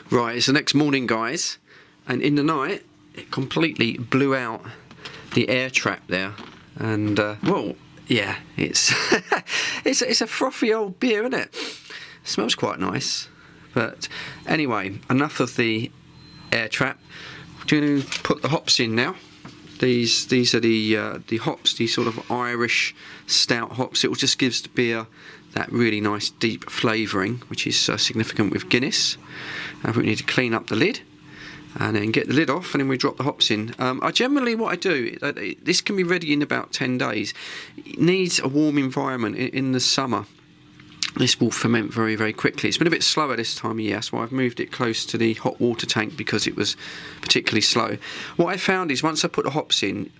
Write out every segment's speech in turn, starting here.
Right, it's the next morning, guys, and in the night it completely blew out the air trap there, and well, yeah, it's it's a frothy old beer, isn't it? Smells quite nice, but anyway, enough of the air trap. We're going to put the hops in now. These are the hops, the sort of Irish Stout hops. It just gives the beer that really nice deep flavouring, which is significant with Guinness. We need to clean up the lid and then get the lid off, and then we drop the hops in. I generally, what I do, this can be ready in about 10 days. It needs a warm environment. In the summer, this will ferment very, very quickly. It's been a bit slower this time of year, so I've moved it close to the hot water tank because it was particularly slow. What I found is once I put the hops in,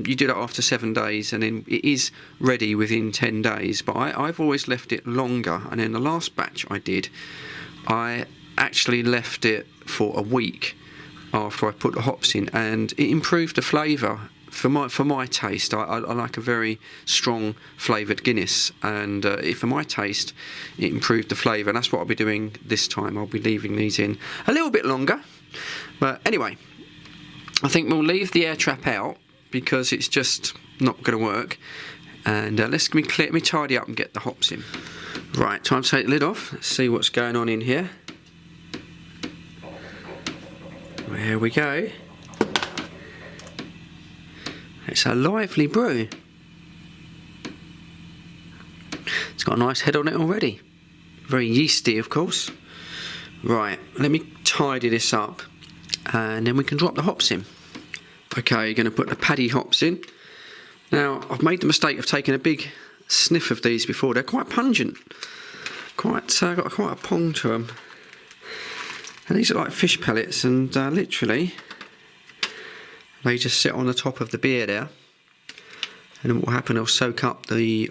you do that after 7 days, and then it is ready within 10 days. But I've always left it longer, and then the last batch I actually left it for a week after I put the hops in, and it improved the flavour. For my taste, I like a very strong flavoured Guinness, and for my taste, it improved the flavour, and that's what I'll be doing this time. I'll be leaving these in a little bit longer, but anyway, I think we'll leave the air trap out because it's just not going to work, and let me tidy up and get the hops in. Right, time to take the lid off. Let's see what's going on in here. There we go. It's a lively brew. It's got a nice head on it already. Very yeasty, of course. Right, let me tidy this up and then we can drop the hops in. Okay, you're going to put the paddy hops in. Now, I've made the mistake of taking a big sniff of these before. They're quite pungent. Got quite a pong to them. And these are like fish pellets, and literally they just sit on the top of the beer there, and then what will happen, they'll soak up the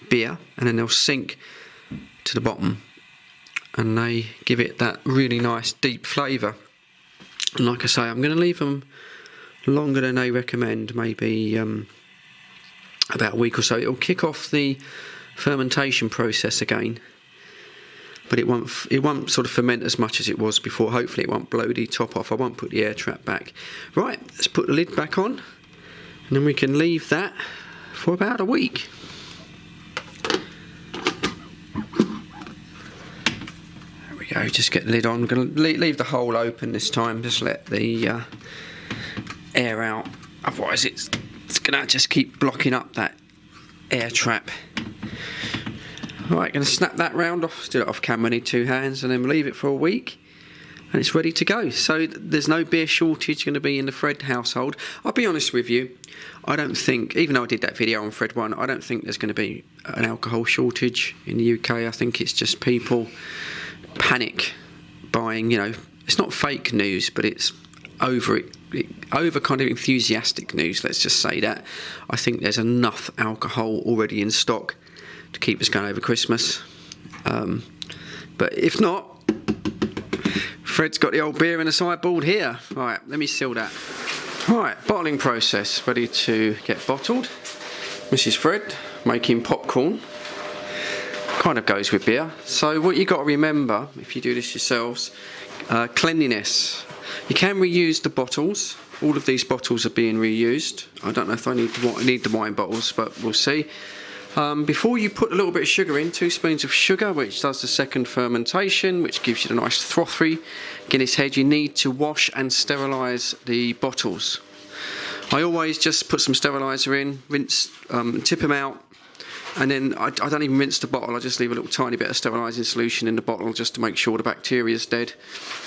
beer, and then they'll sink to the bottom, and they give it that really nice deep flavour. And like I say, I'm going to leave them longer than they recommend, maybe about a week or so. It'll kick off the fermentation process again, but it won't sort of ferment as much as it was before. Hopefully it won't blow the top off. I won't put the air trap back. Right, let's put the lid back on, and then we can leave that for about a week. There we go, just get the lid on. I'm going to leave the hole open this time, just let the air out, otherwise it's going to just keep blocking up that air trap. Right, going to snap that round off, do it off camera, need 2 hands, and then leave it for a week, and it's ready to go. So there's no beer shortage going to be in the Fred household. I'll be honest with you, I don't think, even though I did that video on Fred 1, I don't think there's going to be an alcohol shortage in the UK. I think it's just people panic buying, it's not fake news, but it's over kind of enthusiastic news, let's just say that. I think there's enough alcohol already in stock to keep us going over Christmas, but if not, Fred's got the old beer in the sideboard here. Right, let me seal that. Right, bottling process ready to get bottled. Mrs. Fred making popcorn, kind of goes with beer. So what you got to remember if you do this yourselves, cleanliness. You can reuse the bottles. All of these bottles are being reused. I don't know if I need the wine bottles, but we'll see. Before you put a little bit of sugar in, 2 spoons of sugar, which does the second fermentation, which gives you the nice frothy Guinness head, you need to wash and sterilise the bottles. I always just put some steriliser in, rinse, tip them out, and then I don't even rinse the bottle. I just leave a little tiny bit of sterilising solution in the bottle just to make sure the bacteria is dead.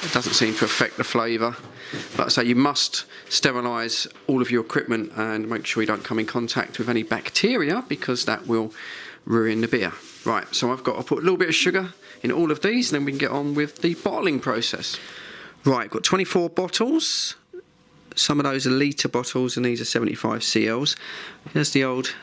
It doesn't seem to affect the flavour. But so you must sterilise all of your equipment and make sure you don't come in contact with any bacteria, because that will ruin the beer. Right, so I'll put a little bit of sugar in all of these, and then we can get on with the bottling process. Right, got 24 bottles. Some of those are litre bottles, and these are 75 cls. There's the old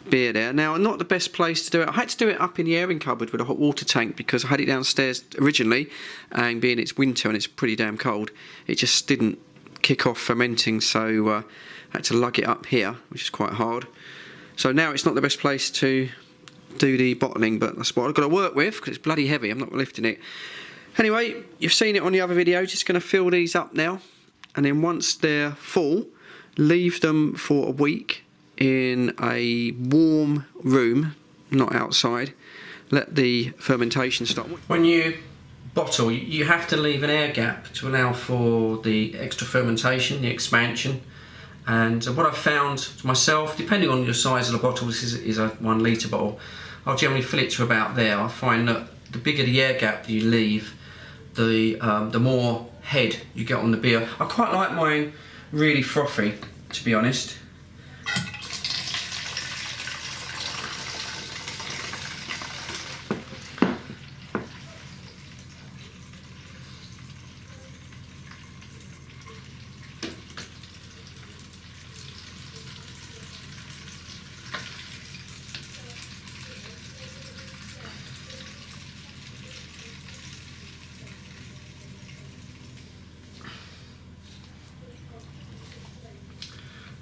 beer there. Now, not the best place to do it. I had to do it up in the airing cupboard with a hot water tank because I had it downstairs originally, and being it's winter and it's pretty damn cold, it just didn't kick off fermenting, so I had to lug it up here, which is quite hard. So now it's not the best place to do the bottling, but that's what I've got to work with because it's bloody heavy. I'm not lifting it. Anyway, you've seen it on the other video, just going to fill these up now, and then once they're full, leave them for a week in a warm room, not outside. Let the fermentation start. When you bottle, you have to leave an air gap to allow for the extra fermentation, the expansion. And what I've found myself, depending on your size of the bottle, this is a 1 litre bottle, I'll generally fill it to about there. I find that the bigger the air gap that you leave, the more head you get on the beer. I quite like mine really frothy, to be honest.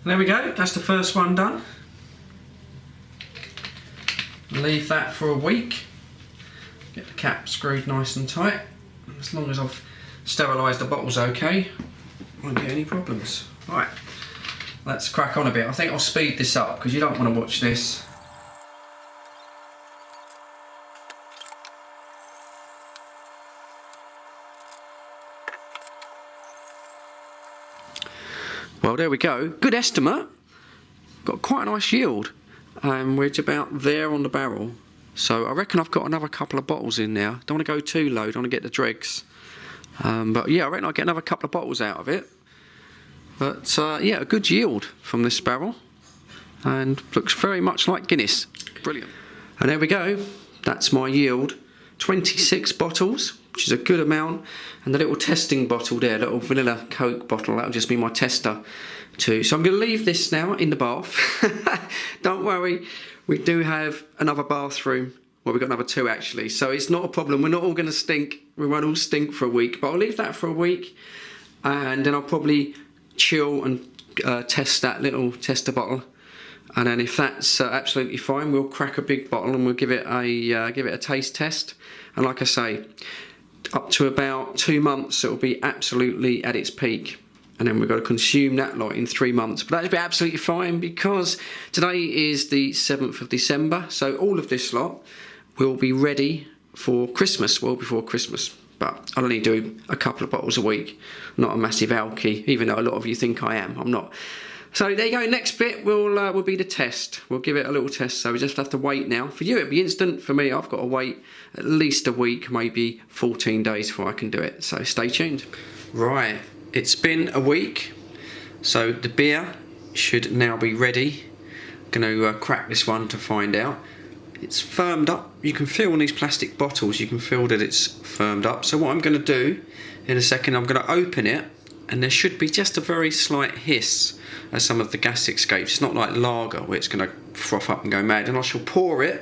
There we go, that's the first one done. Leave that for a week. Get the cap screwed nice and tight. As long as I've sterilised the bottles okay, won't get any problems. Right, let's crack on a bit. I think I'll speed this up because you don't want to watch this. Well, there we go. Good estimate. Got quite a nice yield. We're about there on the barrel. So I reckon I've got another couple of bottles in there. Don't want to go too low, don't want to get the dregs. But yeah, I reckon I'll get another couple of bottles out of it. But yeah, a good yield from this barrel. And looks very much like Guinness. Brilliant. And there we go. That's my yield. 26 bottles, which is a good amount. And the little testing bottle there, little vanilla Coke bottle, that'll just be my tester too. So I'm going to leave this now in the bath. Don't worry, we do have another bathroom. Well, we've got another 2 actually, so it's not a problem. We're not all going to stink. We won't all stink for a week, but I'll leave that for a week. And then I'll probably chill and test that little tester bottle. And then if that's absolutely fine, we'll crack a big bottle and we'll give it a taste test. And like I say, up to about 2 months, it'll be absolutely at its peak. And then we've got to consume that lot in 3 months. But that'll be absolutely fine because today is the 7th of December. So all of this lot will be ready for Christmas, well before Christmas. But I'll only do a couple of bottles a week. Not a massive alky, even though a lot of you think I am. I'm not. So there you go, next bit will be the test. We'll give it a little test, so we just have to wait now. For you it'll be instant, for me I've got to wait at least a week, maybe 14 days before I can do it. So stay tuned. Right, it's been a week, so the beer should now be ready. I'm going to crack this one to find out. It's firmed up. You can feel on these plastic bottles, you can feel that it's firmed up. So what I'm going to do in a second, I'm going to open it, and there should be just a very slight hiss as some of the gas escapes. It's not like lager where it's going to froth up and go mad. And I shall pour it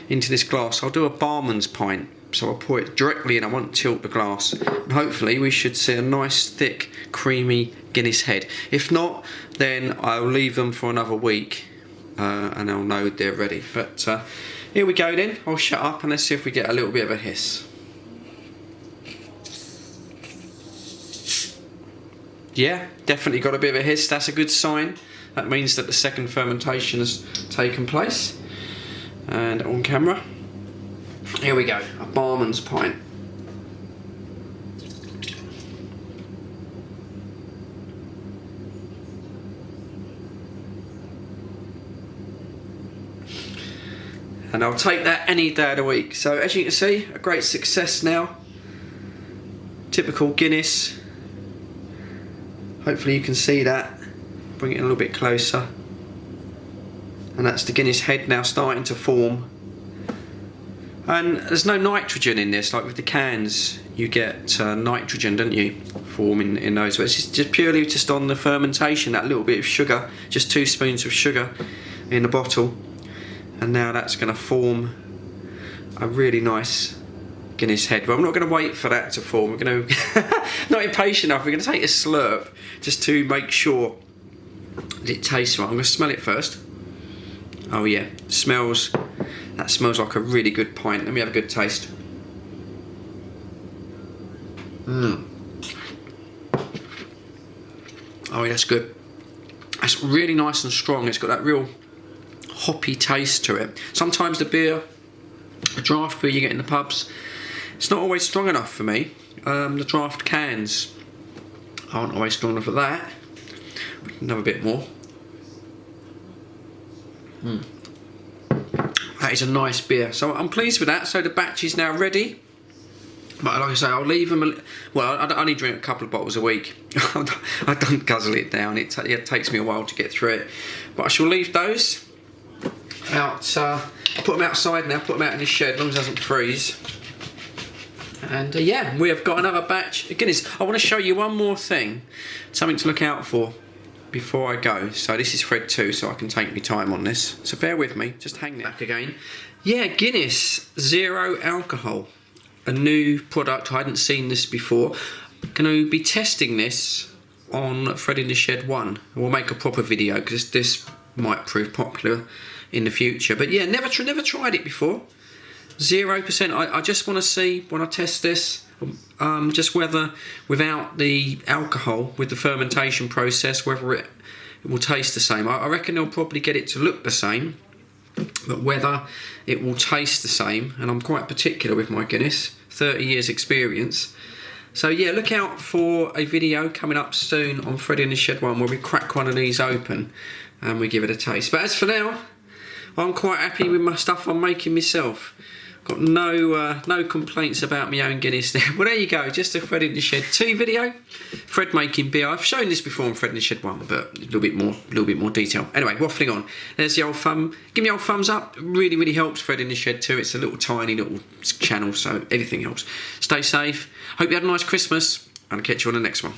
into this glass. I'll do a barman's pint, so I'll pour it directly in. I won't tilt the glass, and hopefully we should see a nice thick creamy Guinness head. If not, then I'll leave them for another week and I'll know they're ready. But here we go then. I'll shut up and let's see if we get a little bit of a hiss. Yeah, definitely got a bit of a hiss. That's a good sign. That means that the second fermentation has taken place. And on camera, here we go, a barman's pint. And I'll take that any day of the week. So as you can see, a great success now. Typical Guinness. Hopefully you can see that. Bring it in a little bit closer. And that's the Guinness head now starting to form. And there's no nitrogen in this, like with the cans you get nitrogen, don't you, forming in those. But it's just purely just on the fermentation, that little bit of sugar, just 2 spoons of sugar in the bottle. And now that's going to form a really nice Guinness head. But I'm not going to wait for that to form. We're going to, not impatient enough, we're going to take a slurp just to make sure that it tastes right. I'm going to smell it first. Oh yeah, that smells like a really good pint. Let me have a good taste. Oh, that's good. That's really nice and strong. It's got that real hoppy taste to it. Sometimes the beer, the draft beer you get in the pubs, it's not always strong enough for me. The draft cans aren't always strong enough for that. Another bit more. That is a nice beer. So I'm pleased with that. So the batch is now ready. But like I say, I'll leave them. Well, I only drink a couple of bottles a week. I don't guzzle it down. It takes me a while to get through it. But I shall leave those out. I'll put them outside now. Put them out in the shed, as long as it doesn't freeze. And yeah, we have got another batch of Guinness. I want to show you one more thing, something to look out for before I go. So this is Fred 2, so I can take my time on this. So bear with me. Just hang there. Back again. Yeah, Guinness zero alcohol. A new product. I hadn't seen this before. Going to be testing this on Fred in the Shed 1. We'll make a proper video because this might prove popular in the future. But yeah, never tried it before. 0%. I just want to see when I test this, just whether without the alcohol, with the fermentation process, whether it will taste the same. I reckon they'll probably get it to look the same, but whether it will taste the same, and I'm quite particular with my Guinness, 30 years experience. So yeah, look out for a video coming up soon on Fred in the Shed 1 where we crack one of these open and we give it a taste. But as for now, I'm quite happy with my stuff I'm making myself. Got no complaints about my own Guinness there. Well, there you go, just a Fred in the Shed 2 video. Fred making beer. I've shown this before on Fred in the Shed 1, but a little bit more detail. Anyway, waffling on. There's the old thumb. Give me the old thumbs up. It really helps Fred in the Shed 2. It's a little tiny little channel, so everything helps. Stay safe. Hope you had a nice Christmas, and I'll catch you on the next one.